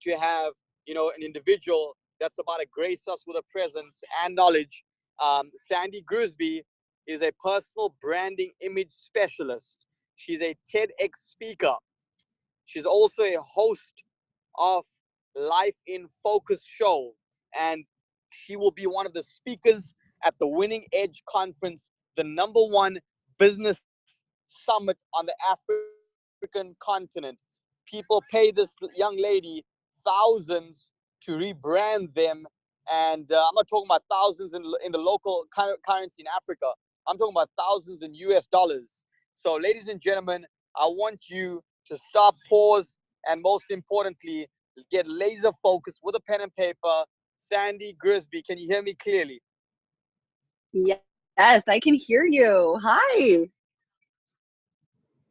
to have, an individual that's about to grace us with a presence and knowledge. Sandy Grigsby is a personal branding image specialist. She's a TEDx speaker. She's also a host of Life in Focus show, and she will be one of the speakers at the Winning Edge Conference, the #1 business summit on the African continent. People pay this young lady thousands to rebrand them, and I'm not talking about thousands in the local currency in Africa. I'm talking about thousands in US dollars. So, ladies and gentlemen, I want you to stop, pause, and most importantly, get laser focused with a pen and paper. Sandy Grigsby, can you hear me clearly? Yes, I can hear you. Hi.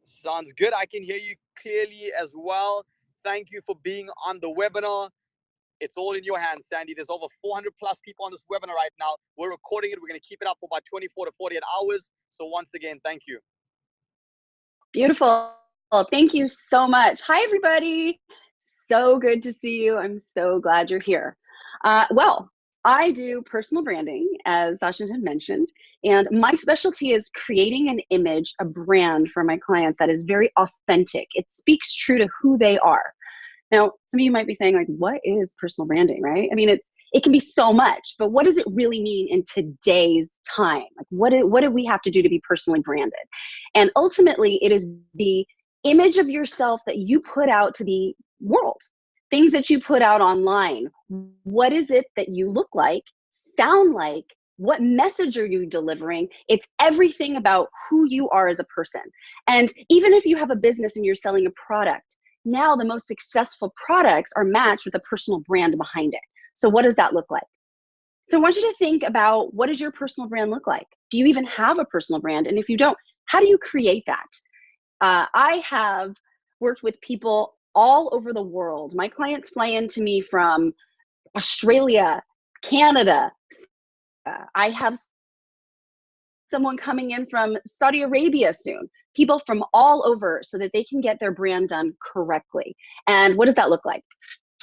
Sounds good. I can hear you clearly as well. Thank you for being on the webinar. It's all in your hands, Sandy. There's over 400 plus people on this webinar right now. We're recording it. We're going to keep it up for about 24 to 48 hours. So once again, thank you. Beautiful. Thank you so much. Hi, everybody. So good to see you. I'm so glad you're here. Well, I do personal branding, as Sachin had mentioned, and my specialty is creating an image, a brand for my clients that is very authentic. It speaks true to who they are. Now, some of you might be saying, like, what is personal branding, right? I mean, it can be so much, but what does it really mean in today's time? Like, what do we have to do to be personally branded? And ultimately, it is the image of yourself that you put out to the world, things that you put out online. What is it that you look like, sound like? What message are you delivering? It's everything about who you are as a person. And even if you have a business and you're selling a product, now the most successful products are matched with a personal brand behind it. So what does that look like? So I want you to think about, what does your personal brand look like? Do you even have a personal brand? And if you don't, how do you create that? I have worked with people all over the world. My clients fly into me from Australia, Canada. I have someone coming in from Saudi Arabia soon. People from all over, so that they can get their brand done correctly. And what does that look like?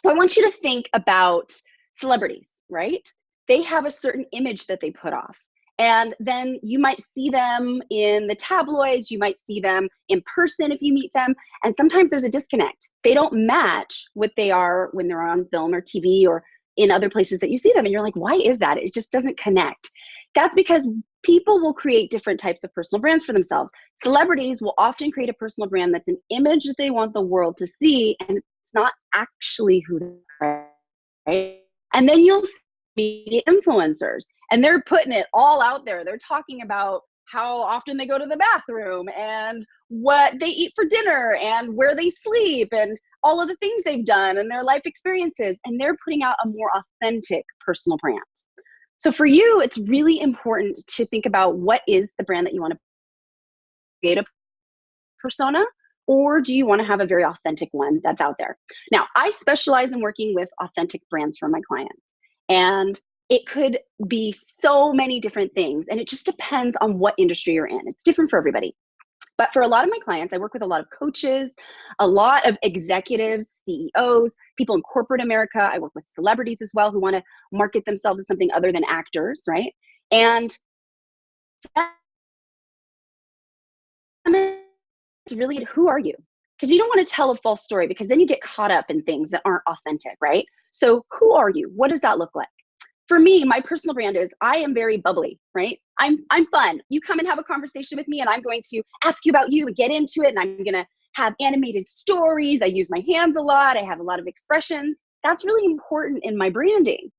I want you to think about celebrities, right? They have a certain image that they put off. And then you might see them in the tabloids, you might see them in person if you meet them, and sometimes there's a disconnect. They don't match what they are when they're on film or TV or in other places that you see them, and you're like, why is that? It just doesn't connect. That's because people will create different types of personal brands for themselves. Celebrities will often create a personal brand that's an image that they want the world to see, and it's not actually who they are, right? And then you'll see influencers, and they're putting it all out there. They're talking about how often they go to the bathroom and what they eat for dinner and where they sleep and all of the things they've done and their life experiences. And they're putting out a more authentic personal brand. So for you, it's really important to think about, what is the brand that you want to create, a persona, or do you want to have a very authentic one that's out there? Now, I specialize in working with authentic brands for my clients. And it could be so many different things, and it just depends on what industry you're in. It's different for everybody. But for a lot of my clients, I work with a lot of coaches, a lot of executives, CEOs, people in corporate America. I work with celebrities as well who want to market themselves as something other than actors, right? And it's really, who are you? Because you don't want to tell a false story, because then you get caught up in things that aren't authentic, right? So who are you? What does that look like? For me, my personal brand is, I am very bubbly, right? I'm fun. You come and have a conversation with me, and I'm going to ask you about you and get into it, and I'm going to have animated stories. I use my hands a lot. I have a lot of expressions. That's really important in my branding.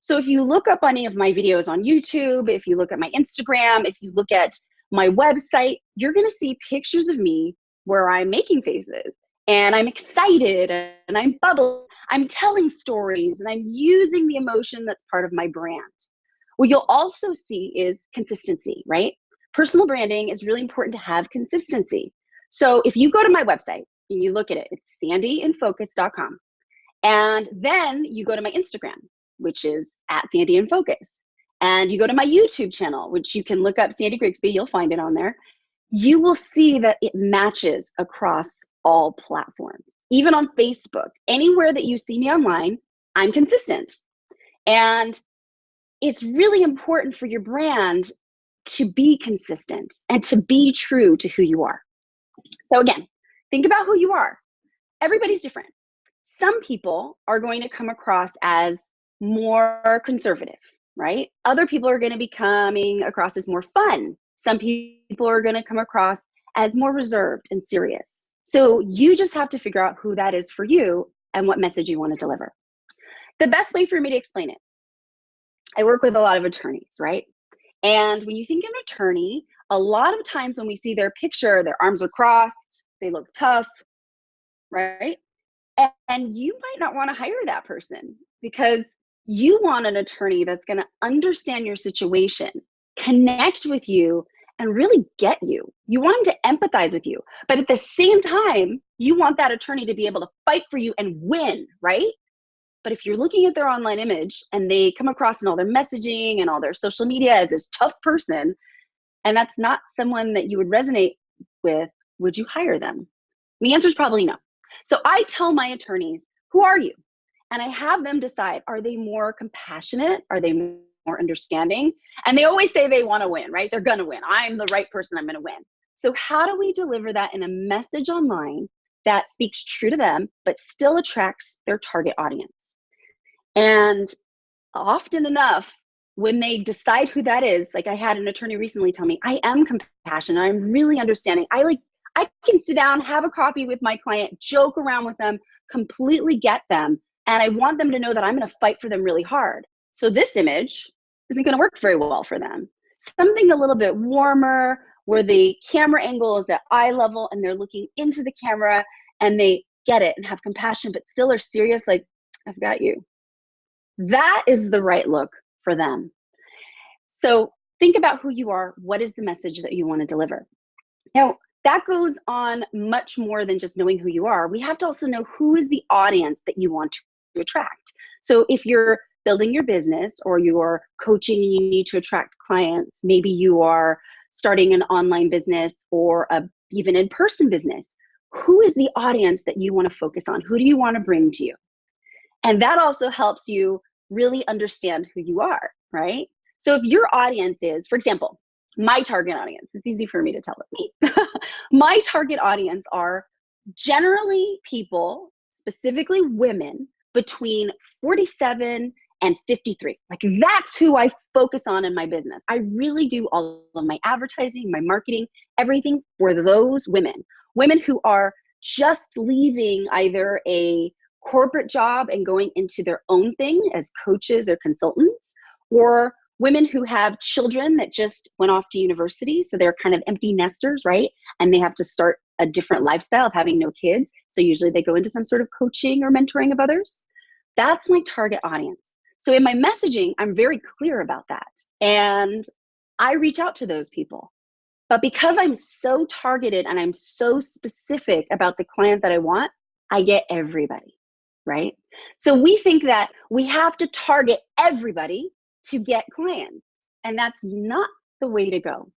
So if you look up any of my videos on YouTube, if you look at my Instagram, if you look at my website, you're going to see pictures of me where I'm making faces and I'm excited and I'm bubbly. I'm telling stories and I'm using the emotion that's part of my brand. What you'll also see is consistency, right? Personal branding is really important to have consistency. So if you go to my website and you look at it, it's sandyinfocus.com. And then you go to my Instagram, which is @sandyinfocus. And you go to my YouTube channel, which you can look up Sandy Grigsby, you'll find it on there. You will see that it matches across all platforms. even on Facebook, anywhere that you see me online, I'm consistent. And it's really important for your brand to be consistent and to be true to who you are. So again, think about who you are. Everybody's different. Some people are going to come across as more conservative, right? Other people are going to be coming across as more fun. Some people are going to come across as more reserved and serious. So you just have to figure out who that is for you and what message you want to deliver. The best way for me to explain it, I work with a lot of attorneys, right? And when you think of an attorney, a lot of times when we see their picture, their arms are crossed, they look tough, right? And you might not want to hire that person because you want an attorney that's going to understand your situation, connect with you, and really get you. You want them to empathize with you. But at the same time, you want that attorney to be able to fight for you and win, right? But if you're looking at their online image and they come across in all their messaging and all their social media as this tough person, and that's not someone that you would resonate with, would you hire them? The answer is probably no. So I tell my attorneys, who are you? And I have them decide, are they more compassionate? Are they more understanding? And they always say they want to win, right? They're going to win. I'm the right person. I'm going to win. So how do we deliver that in a message online that speaks true to them, but still attracts their target audience? And often enough, when they decide who that is, like I had an attorney recently tell me, I am compassionate. I'm really understanding. I can sit down, have a coffee with my client, joke around with them, completely get them. And I want them to know that I'm going to fight for them really hard. So this image isn't going to work very well for them. Something a little bit warmer where the camera angle is at eye level and they're looking into the camera and they get it and have compassion, but still are serious, like, I've got you. That is the right look for them. So think about who you are. What is the message that you want to deliver? Now, that goes on much more than just knowing who you are. We have to also know who is the audience that you want to attract. So if you're building your business or you're coaching and you need to attract clients, maybe you are starting an online business or even in-person business, who is the audience that you want to focus on? Who do you want to bring to you? And that also helps you really understand who you are, right? So if your audience is, for example, my target audience, it's easy for me to tell it, me. My target audience are generally people, specifically women, between 47 and 53. Like that's who I focus on in my business. I really do all of my advertising, my marketing, everything for those women. Women who are just leaving either a corporate job and going into their own thing as coaches or consultants, or women who have children that just went off to university. So they're kind of empty nesters, right? And they have to start a different lifestyle of having no kids. So usually they go into some sort of coaching or mentoring of others. That's my target audience. So in my messaging, I'm very clear about that. And I reach out to those people. But because I'm so targeted and I'm so specific about the client that I want, I get everybody, right? So we think that we have to target everybody to get clients. And that's not the way to go.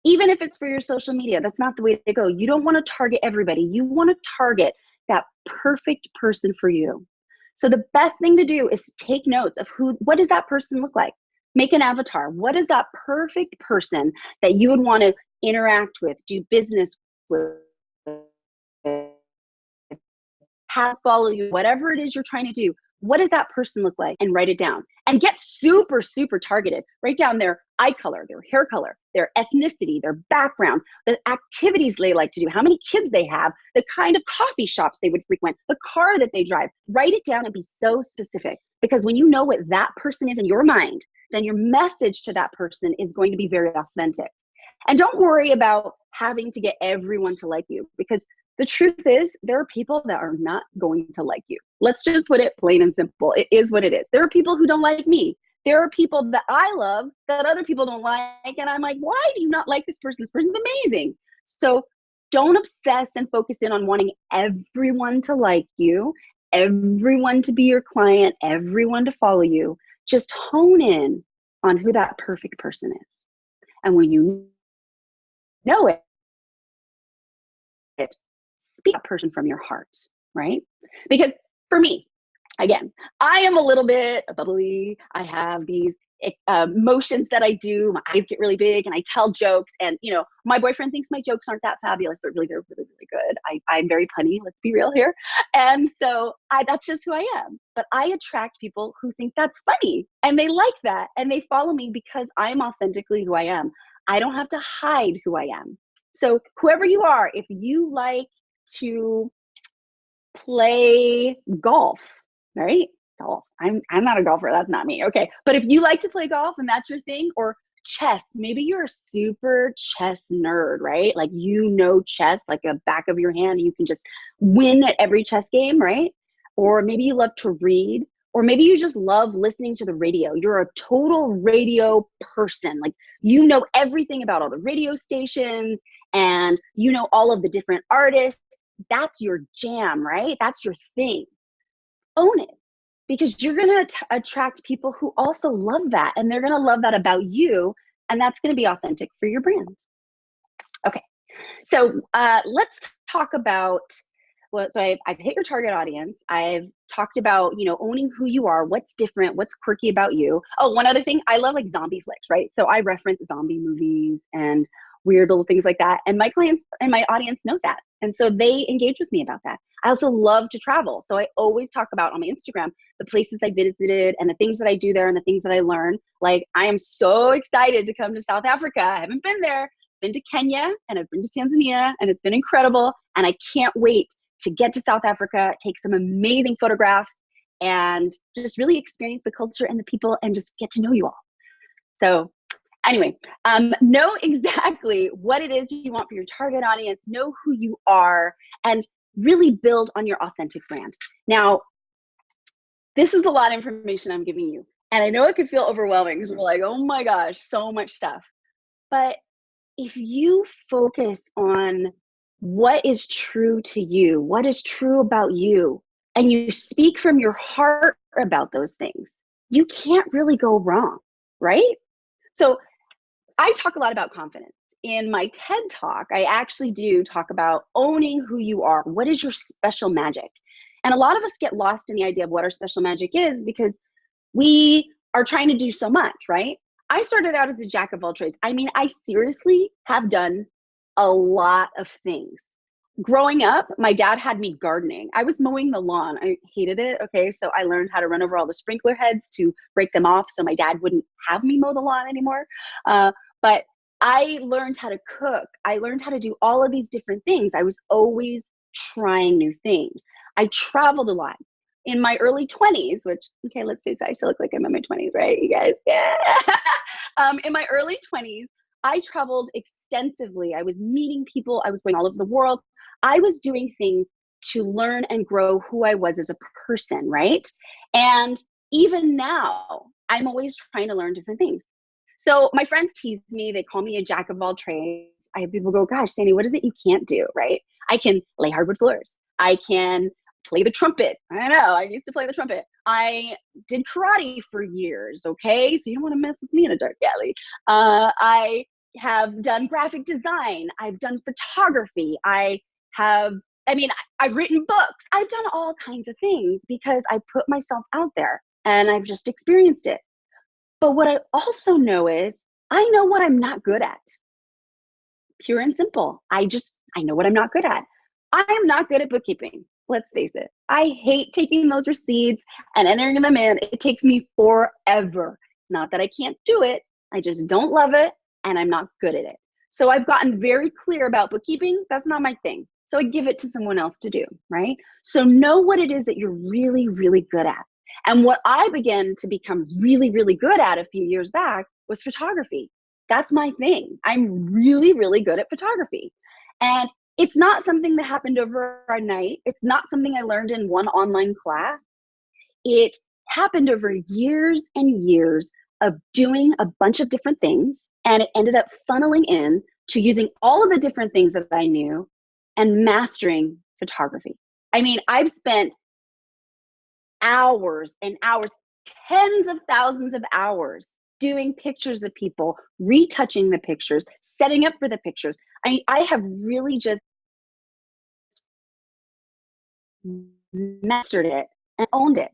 Even if it's for your social media, that's not the way to go. You don't want to target everybody. You want to target that perfect person for you. So the best thing to do is take notes of what does that person look like? Make an avatar. What is that perfect person that you would want to interact with, do business with, have follow you, whatever it is you're trying to do? What does that person look like? And write it down. And get super, super targeted. Write down their eye color, their hair color, their ethnicity, their background, the activities they like to do, how many kids they have, the kind of coffee shops they would frequent, the car that they drive. Write it down and be so specific. Because when you know what that person is in your mind, then your message to that person is going to be very authentic. And don't worry about having to get everyone to like you, because the truth is there are people that are not going to like you. Let's just put it plain and simple. It is what it is. There are people who don't like me. There are people that I love that other people don't like. And I'm like, why do you not like this person? This person's amazing. So don't obsess and focus in on wanting everyone to like you, everyone to be your client, everyone to follow you. Just hone in on who that perfect person is. And when you know it, speak that person from your heart. right? Because for me, again, I am a little bit bubbly. I have these motions that I do. My eyes get really big and I tell jokes. And, you know, my boyfriend thinks my jokes aren't that fabulous, but really, they're really, really good. I'm very punny. Let's be real here. And so that's just who I am. But I attract people who think that's funny and they like that. And they follow me because I'm authentically who I am. I don't have to hide who I am. So whoever you are, if you like to play golf, right? Golf. I'm not a golfer. That's not me. Okay. But if you like to play golf and that's your thing, or chess, maybe you're a super chess nerd, right? Like, you know, chess like a back of your hand. You can just win at every chess game, right? Or maybe you love to read, or maybe you just love listening to the radio. You're a total radio person. Like, you know everything about all the radio stations and you know all of the different artists. That's your jam, right? That's your thing. Own it, because you're going to attract people who also love that, and they're going to love that about you, and that's going to be authentic for your brand. Okay, so let's talk about, well, so I've hit your target audience. I've talked about, you know, owning who you are, what's different, what's quirky about you. Oh, one other thing, I love like zombie flicks, right? So I reference zombie movies and weird little things like that. And my clients and my audience knows that. And so they engage with me about that. I also love to travel. So I always talk about on my Instagram the places I visited and the things that I do there and the things that I learn. Like, I am so excited to come to South Africa. I haven't been there. Been to Kenya and I've been to Tanzania, and it's been incredible. And I can't wait to get to South Africa, take some amazing photographs, and just really experience the culture and the people and just get to know you all. So anyway, know exactly what it is you want for your target audience, know who you are, and really build on your authentic brand. Now, this is a lot of information I'm giving you. And I know it could feel overwhelming because we're like, oh my gosh, so much stuff. But if you focus on what is true to you, what is true about you, and you speak from your heart about those things, you can't really go wrong, right? So I talk a lot about confidence. In my TED Talk, I actually do talk about owning who you are. What is your special magic? And a lot of us get lost in the idea of what our special magic is because we are trying to do so much, right? I started out as a jack of all trades. I mean, I seriously have done a lot of things. Growing up, my dad had me gardening. I was mowing the lawn. I hated it. Okay, so I learned how to run over all the sprinkler heads to break them off so my dad wouldn't have me mow the lawn anymore. But I learned how to cook. I learned how to do all of these different things. I was always trying new things. I traveled a lot. In my early 20s, which, okay, let's face it, I still look like I'm in my 20s, right, you guys? Yeah. In my early 20s, I traveled extensively. I was meeting people. I was going all over the world. I was doing things to learn and grow who I was as a person, right? And even now, I'm always trying to learn different things. So my friends tease me. They call me a jack of all trades. I have people go, gosh, Sandy, what is it you can't do, right? I can lay hardwood floors. I can play the trumpet. I know, I used to play the trumpet. I did karate for years, okay? So you don't want to mess with me in a dark alley. I have done graphic design. I've done photography. I've written books. I've done all kinds of things because I put myself out there and I've just experienced it. But what I also know is I know what I'm not good at. Pure and simple. I know what I'm not good at. I am not good at bookkeeping. Let's face it. I hate taking those receipts and entering them in. It takes me forever. Not that I can't do it. I just don't love it and I'm not good at it. So I've gotten very clear about bookkeeping. That's not my thing. So I give it to someone else to do, right? So know what it is that you're really, really good at. And what I began to become really, really good at a few years back was photography. That's my thing. I'm really, really good at photography. And it's not something that happened overnight. It's not something I learned in one online class. It happened over years and years of doing a bunch of different things. And it ended up funneling in to using all of the different things that I knew and mastering photography. I mean, I've spent hours and hours, tens of thousands of hours doing pictures of people, retouching the pictures, setting up for the pictures. I have really just mastered it, and owned it.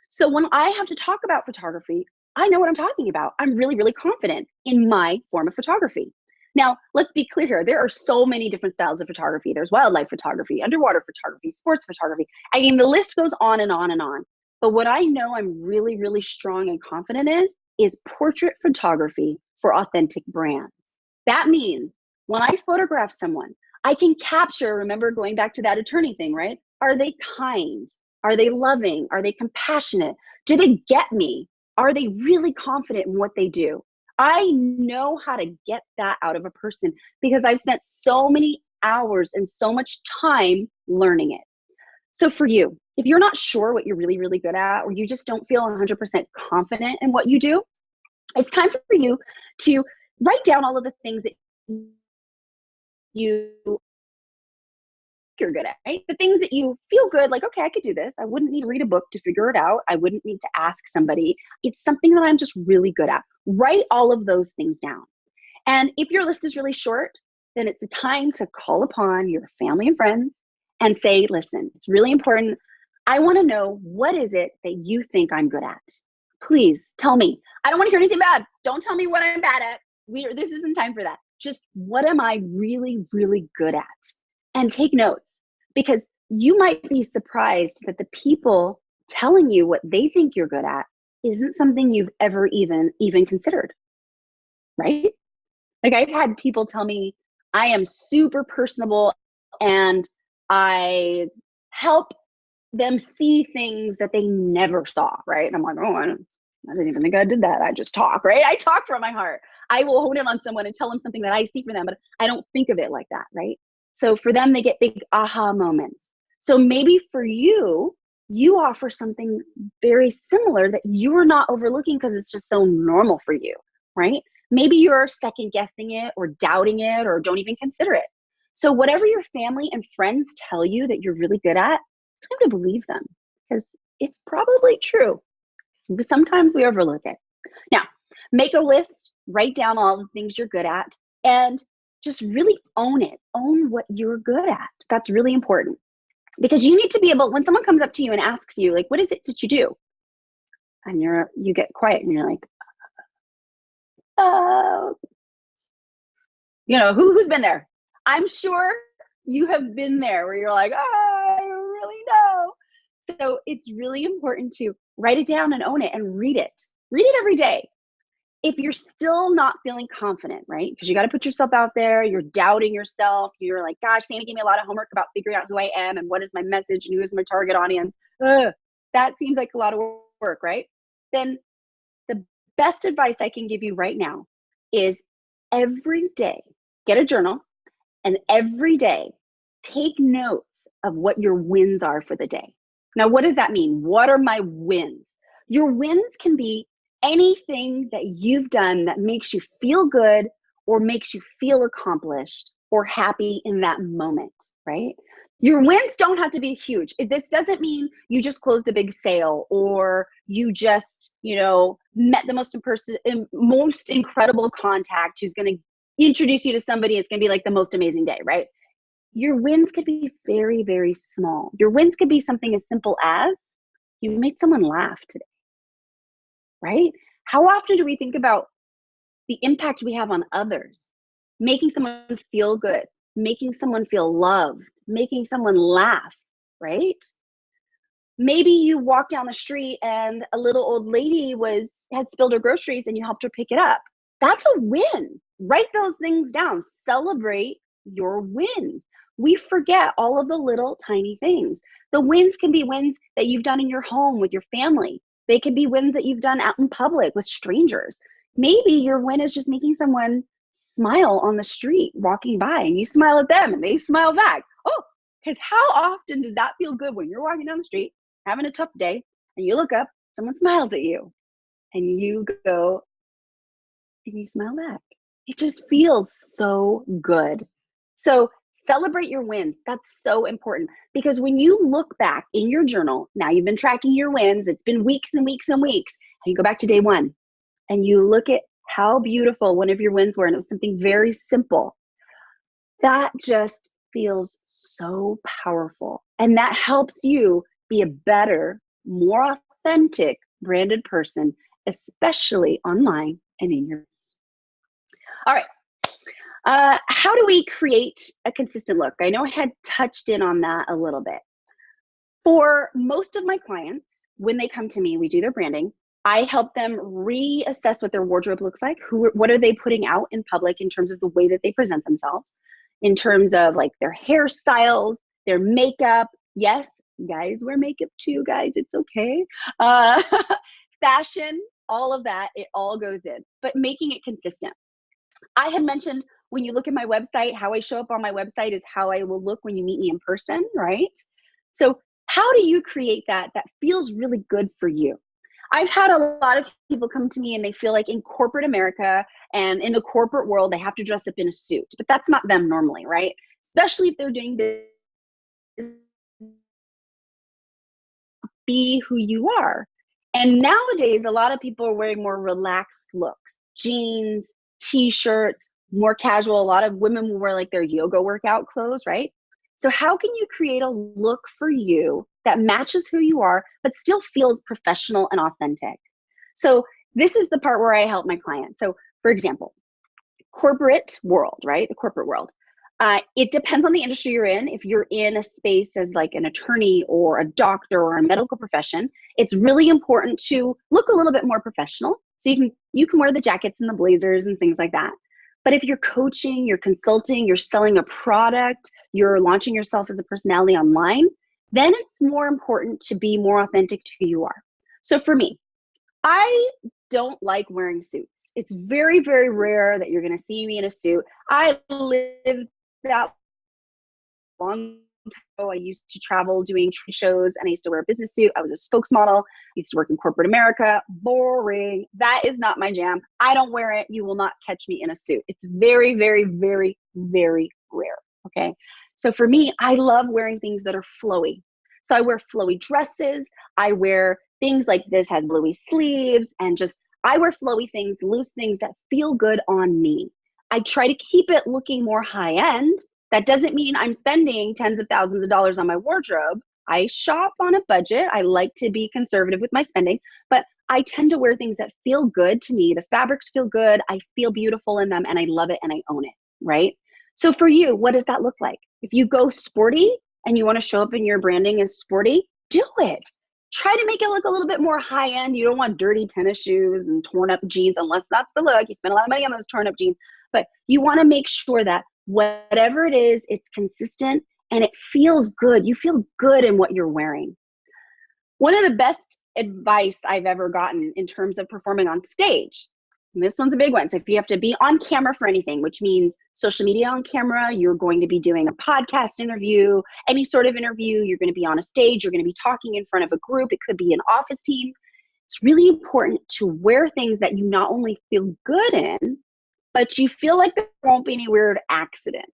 So when I have to talk about photography, I know what I'm talking about. I'm really, really confident in my form of photography. Now, let's be clear here. There are so many different styles of photography. There's wildlife photography, underwater photography, sports photography. I mean, the list goes on and on and on. But what I know I'm really, really strong and confident is portrait photography for authentic brands. That means when I photograph someone, I can capture, remember going back to that attorney thing, right? Are they kind? Are they loving? Are they compassionate? Do they get me? Are they really confident in what they do? I know how to get that out of a person because I've spent so many hours and so much time learning it. So for you, if you're not sure what you're really, really good at, or you just don't feel 100% confident in what you do, it's time for you to write down all of the things that you're good at, right? The things that you feel good, like, okay, I could do this. I wouldn't need to read a book to figure it out. I wouldn't need to ask somebody. It's something that I'm just really good at. Write all of those things down. And if your list is really short, then it's the time to call upon your family and friends and say, listen, it's really important. I want to know, what is it that you think I'm good at? Please tell me. I don't want to hear anything bad. Don't tell me what I'm bad at. This isn't time for that. Just what am I really, really good at? And take notes, because you might be surprised that the people telling you what they think you're good at isn't something you've ever even considered, right? Like, I've had people tell me I am super personable and I help them see things that they never saw, right? And I'm like, oh, I didn't even think I did that. I just talk, right? I talk from my heart. I will hone in on someone and tell them something that I see for them, but I don't think of it like that, right? So for them, they get big aha moments. So maybe for you, you offer something very similar that you're not overlooking because it's just so normal for you, right? Maybe you're second guessing it or doubting it or don't even consider it. So whatever your family and friends tell you that you're really good at, it's time to believe them because it's probably true. Sometimes we overlook it. Now, make a list, write down all the things you're good at, and just really own it. Own what you're good at. That's really important because you need to be able, when someone comes up to you and asks you, like, what is it that you do? And you get quiet and you're like, who's been there? I'm sure you have been there where you're like, I don't really know. So it's really important to write it down and own it and read it. Read it every day. If you're still not feeling confident, right? Because you got to put yourself out there. You're doubting yourself. You're like, gosh, Sandy gave me a lot of homework about figuring out who I am and what is my message and who is my target audience. That seems like a lot of work, right? Then the best advice I can give you right now is every day, get a journal and every day take notes of what your wins are for the day. Now, what does that mean? What are my wins? Your wins can be anything that you've done that makes you feel good or makes you feel accomplished or happy in that moment, right? Your wins don't have to be huge. This doesn't mean you just closed a big sale or you just, met the most incredible contact who's going to introduce you to somebody. It's going to be like the most amazing day, right? Your wins could be very, very small. Your wins could be something as simple as you made someone laugh today, right? How often do we think about the impact we have on others? Making someone feel good, making someone feel loved, making someone laugh, right? Maybe you walk down the street and a little old lady had spilled her groceries and you helped her pick it up. That's a win. Write those things down. Celebrate your wins. We forget all of the little tiny things. The wins can be wins that you've done in your home with your family. They can be wins that you've done out in public with strangers. Maybe your win is just making someone smile on the street walking by and you smile at them and they smile back. Oh, because how often does that feel good when you're walking down the street, having a tough day, and you look up, someone smiles at you and you go and you smile back. It just feels so good. So celebrate your wins. That's so important because when you look back in your journal, now you've been tracking your wins, it's been weeks and weeks and weeks, and you go back to day one and you look at how beautiful one of your wins were and it was something very simple. That just feels so powerful And that helps you be a better, more authentic branded person, especially online and in your business. All right. How do we create a consistent look? I know I had touched in on that a little bit. For most of my clients, when they come to me, we do their branding. I help them reassess what their wardrobe looks like. What are they putting out in public in terms of the way that they present themselves, in terms of like their hairstyles, their makeup. Yes, guys wear makeup too, guys. It's okay. Fashion, all of that, it all goes in, but making it consistent. I had mentioned when you look at my website, how I show up on my website is how I will look when you meet me in person, right? So how do you create that feels really good for you? I've had a lot of people come to me and they feel like in corporate America and in the corporate world, they have to dress up in a suit, but that's not them normally, right? Especially if they're doing business, be who you are. And nowadays, a lot of people are wearing more relaxed looks, jeans, t-shirts, more casual. A lot of women will wear like their yoga workout clothes, right? So how can you create a look for you that matches who you are, but still feels professional and authentic? So this is the part where I help my clients. So for example, corporate world, right? The corporate world. It depends on the industry you're in. If you're in a space as like an attorney or a doctor or a medical profession, it's really important to look a little bit more professional. So you can wear the jackets and the blazers and things like that. But if you're coaching, you're consulting, you're selling a product, you're launching yourself as a personality online, then it's more important to be more authentic to who you are. So for me, I don't like wearing suits. It's very, very rare that you're going to see me in a suit. I lived that long time ago. I used to travel doing trade shows and I used to wear a business suit. I was a spokesmodel. I used to work in corporate America. Boring. That is not my jam. I don't wear it. You will not catch me in a suit. It's very, very, very, very rare. Okay. So for me, I love wearing things that are flowy. So I wear flowy dresses. I wear things like this has flowy sleeves and just, I wear flowy things, loose things that feel good on me. I try to keep it looking more high end. That doesn't mean I'm spending tens of thousands of dollars on my wardrobe. I shop on a budget. I like to be conservative with my spending, but I tend to wear things that feel good to me. The fabrics feel good. I feel beautiful in them and I love it and I own it, right? So for you, what does that look like? If you go sporty and you want to show up in your branding as sporty, do it. Try to make it look a little bit more high end. You don't want dirty tennis shoes and torn up jeans unless that's the look. You spend a lot of money on those torn up jeans, but you want to make sure that whatever it is, it's consistent and it feels good. You feel good in what you're wearing. One of the best advice I've ever gotten in terms of performing on stage, and this one's a big one. So if you have to be on camera for anything, which means social media on camera, you're going to be doing a podcast interview, any sort of interview, you're going to be on a stage, you're going to be talking in front of a group. It could be an office team. It's really important to wear things that you not only feel good in, but you feel like there won't be any weird accident.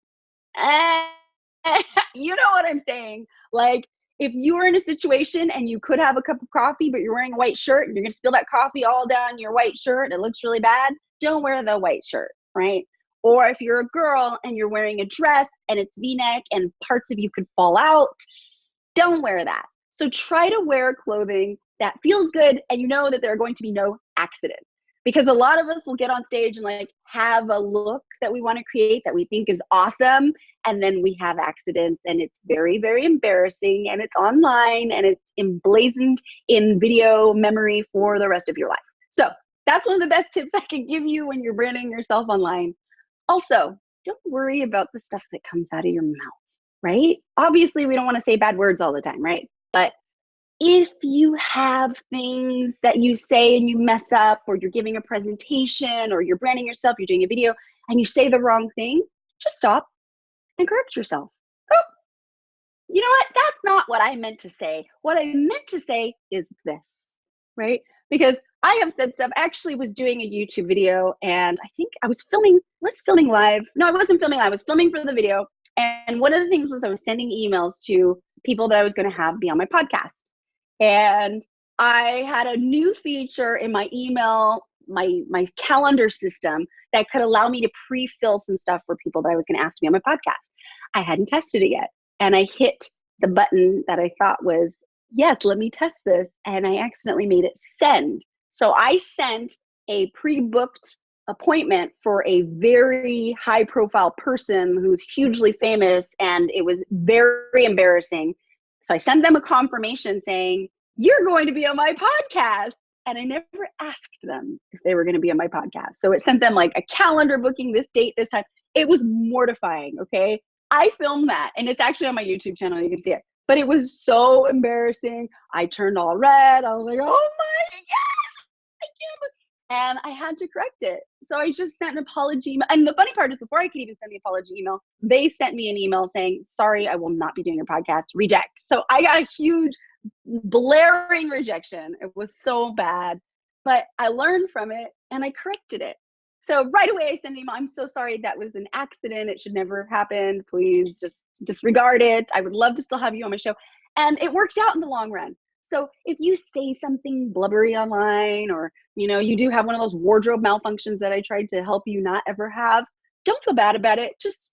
You know what I'm saying? Like if you were in a situation and you could have a cup of coffee, but you're wearing a white shirt and you're going to spill that coffee all down your white shirt, it looks really bad. Don't wear the white shirt, right? Or if you're a girl and you're wearing a dress and it's V-neck and parts of you could fall out, don't wear that. So try to wear clothing that feels good and you know that there are going to be no accidents. Because a lot of us will get on stage and like have a look that we want to create that we think is awesome. And then we have accidents and it's very, very embarrassing and it's online and it's emblazoned in video memory for the rest of your life. So that's one of the best tips I can give you when you're branding yourself online. Also, don't worry about the stuff that comes out of your mouth, right? Obviously, we don't want to say bad words all the time, right? But if you have things that you say and you mess up, or you're giving a presentation, or you're branding yourself, you're doing a video, and you say the wrong thing, just stop and correct yourself. Oh, you know what? That's not what I meant to say. What I meant to say is this, right? Because I have said stuff. I actually was doing a YouTube video, and I think I was filming live. No, I wasn't filming live. I was filming for the video. And one of the things was I was sending emails to people that I was going to have be on my podcast. And I had a new feature in my email, my calendar system that could allow me to pre-fill some stuff for people that I was going to ask to be on my podcast. I hadn't tested it yet. And I hit the button that I thought was, yes, let me test this. And I accidentally made it send. So I sent a pre-booked appointment for a very high profile person who's hugely famous, and it was very embarrassing. So I sent them a confirmation saying, you're going to be on my podcast. And I never asked them if they were going to be on my podcast. So it sent them like a calendar booking, this date, this time. It was mortifying. Okay. I filmed that, and it's actually on my YouTube channel. You can see it, but it was so embarrassing. I turned all red. I was like, oh my gosh, I can't believe. And I had to correct it. So I just sent an apology email. And the funny part is, before I could even send the apology email, they sent me an email saying, sorry, I will not be doing your podcast, reject. So I got a huge blaring rejection. It was so bad, but I learned from it and I corrected it. So right away I sent an email, I'm so sorry, that was an accident. It should never have happened. Please just disregard it. I would love to still have you on my show. And it worked out in the long run. So if you say something blubbery online, or, you know, you do have one of those wardrobe malfunctions that I tried to help you not ever have, don't feel bad about it. Just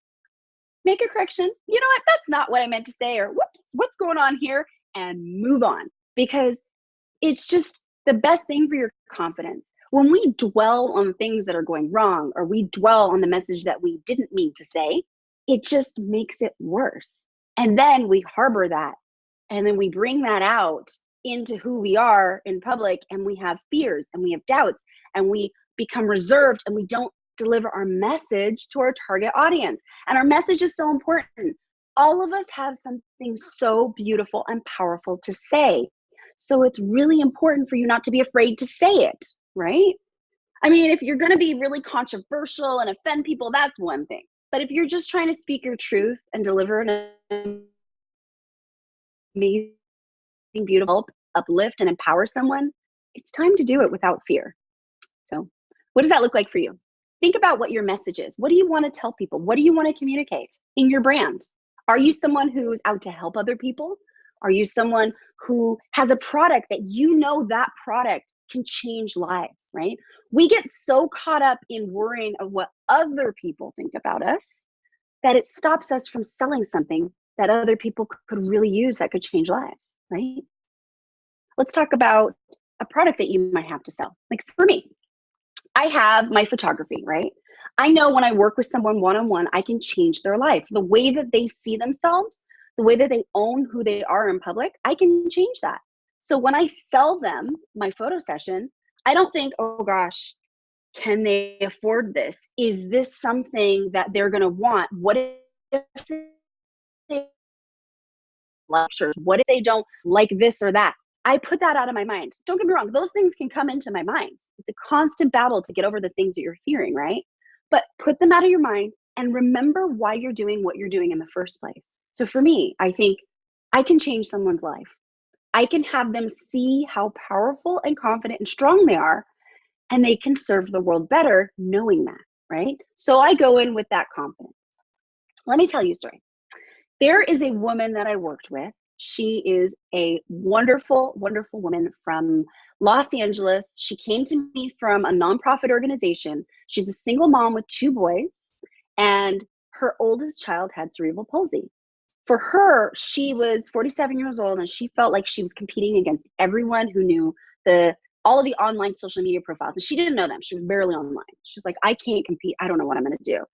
make a correction. You know what? That's not what I meant to say, or whoops, what's going on here? And move on, because it's just the best thing for your confidence. When we dwell on things that are going wrong, or we dwell on the message that we didn't mean to say, it just makes it worse. And then we harbor that. And then we bring that out into who we are in public, and we have fears and we have doubts and we become reserved and we don't deliver our message to our target audience. And our message is so important. All of us have something so beautiful and powerful to say. So it's really important for you not to be afraid to say it, right? I mean, if you're going to be really controversial and offend people, that's one thing. But if you're just trying to speak your truth and deliver an amazing, beautiful, uplift and empower someone, it's time to do it without fear. So what does that look like for you? Think about what your message is. What do you want to tell people? What do you want to communicate in your brand? Are you someone who's out to help other people? Are you someone who has a product that you know that product can change lives, right? We get so caught up in worrying of what other people think about us that it stops us from selling something that other people could really use that could change lives, right? Let's talk about a product that you might have to sell. Like for me, I have my photography, right? I know when I work with someone one-on-one, I can change their life. The way that they see themselves, the way that they own who they are in public, I can change that. So when I sell them my photo session, I don't think, oh gosh, can they afford this? Is this something that they're going to want? What if they lectures? What if they don't like this or that? I put that out of my mind. Don't get me wrong. Those things can come into my mind. It's a constant battle to get over the things that you're fearing, right? But put them out of your mind and remember why you're doing what you're doing in the first place. So for me, I think I can change someone's life. I can have them see how powerful and confident and strong they are, and they can serve the world better knowing that, right? So I go in with that confidence. Let me tell you a story. There is a woman that I worked with. She is a wonderful, wonderful woman from Los Angeles. She came to me from a nonprofit organization. She's a single mom with 2 boys, and her oldest child had cerebral palsy. For her, she was 47 years old, and she felt like she was competing against everyone who knew all of the online social media profiles. And she didn't know them. She was barely online. She was like, I can't compete. I don't know what I'm going to do.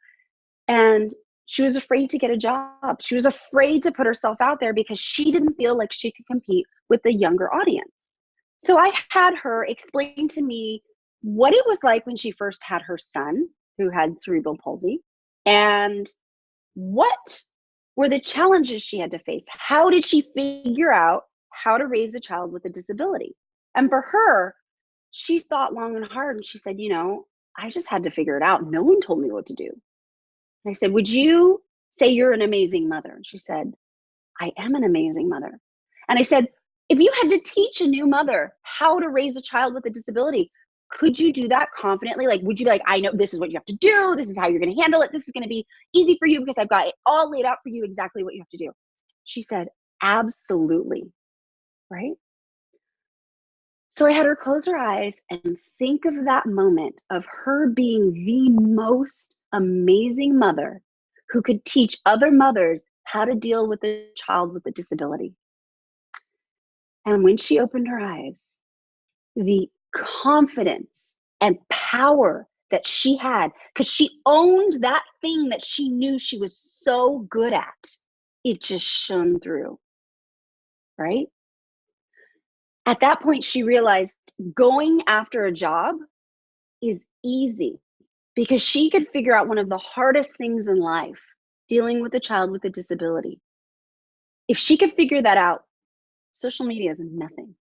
And she was afraid to get a job. She was afraid to put herself out there because she didn't feel like she could compete with the younger audience. So I had her explain to me what it was like when she first had her son who had cerebral palsy, and what were the challenges she had to face. How did she figure out how to raise a child with a disability? And for her, she thought long and hard, and she said, you know, I just had to figure it out. No one told me what to do. I said, would you say you're an amazing mother? And she said, I am an amazing mother. And I said, if you had to teach a new mother how to raise a child with a disability, could you do that confidently? Like, would you be like, I know this is what you have to do. This is how you're going to handle it. This is going to be easy for you because I've got it all laid out for you exactly what you have to do. She said, absolutely. Right? So I had her close her eyes and think of that moment of her being the most amazing mother who could teach other mothers how to deal with a child with a disability. And when she opened her eyes, the confidence and power that she had, because she owned that thing that she knew she was so good at, it just shone through, right? At that point, she realized going after a job is easy because she could figure out one of the hardest things in life, dealing with a child with a disability. If she could figure that out, social media is nothing.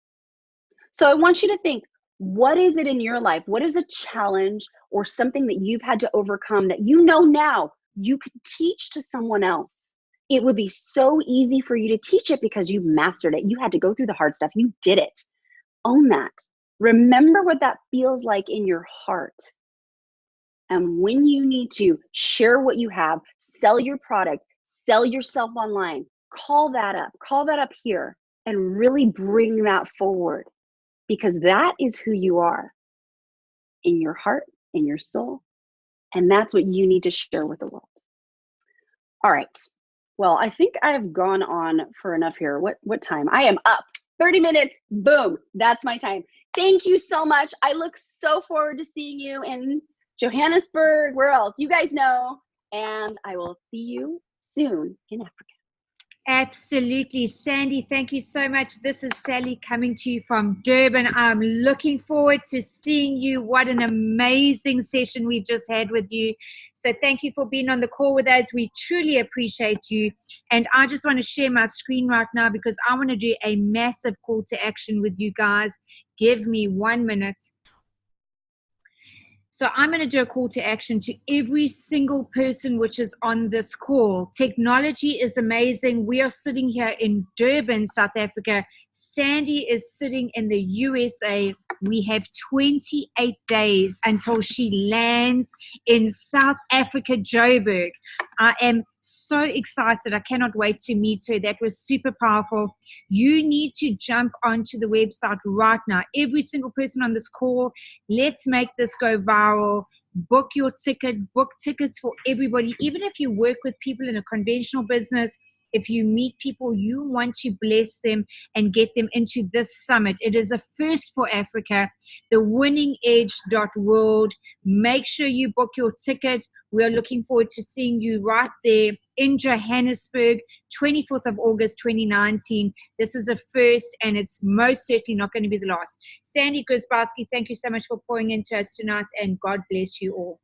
So I want you to think, what is it in your life? What is a challenge or something that you've had to overcome that you know now you could teach to someone else? It would be so easy for you to teach it because you mastered it. You had to go through the hard stuff. You did it. Own that. Remember what that feels like in your heart. And when you need to share what you have, sell your product, sell yourself online, call that up here, and really bring that forward, because that is who you are in your heart, in your soul, and that's what you need to share with the world. All right. Well, I think I've gone on for enough here. What time? I am up. 30 minutes. Boom. That's my time. Thank you so much. I look so forward to seeing you in Johannesburg. Where else? You guys know. And I will see you soon in Africa. Absolutely. Sandy, thank you so much. This is Sally coming to you from Durban. I'm looking forward to seeing you. What an amazing session we just had with you. So thank you for being on the call with us. We truly appreciate you. And I just want to share my screen right now because I want to do a massive call to action with you guys. Give me 1 minute. So I'm going to do a call to action to every single person which is on this call. Technology is amazing. We are sitting here in Durban, South Africa. Sandy is sitting in the USA. We have 28 days until she lands in South Africa, Joburg. I am so excited. I cannot wait to meet her. That was super powerful. You need to jump onto the website right now. Every single person on this call, let's make this go viral. Book your ticket, book tickets for everybody. Even if you work with people in a conventional business, if you meet people, you want to bless them and get them into this summit. It is a first for Africa, the winningedge.world. Make sure you book your ticket. We are looking forward to seeing you right there in Johannesburg, 24th of August, 2019. This is a first, and it's most certainly not going to be the last. Sandy Grigsby, thank you so much for pouring into us tonight, and God bless you all.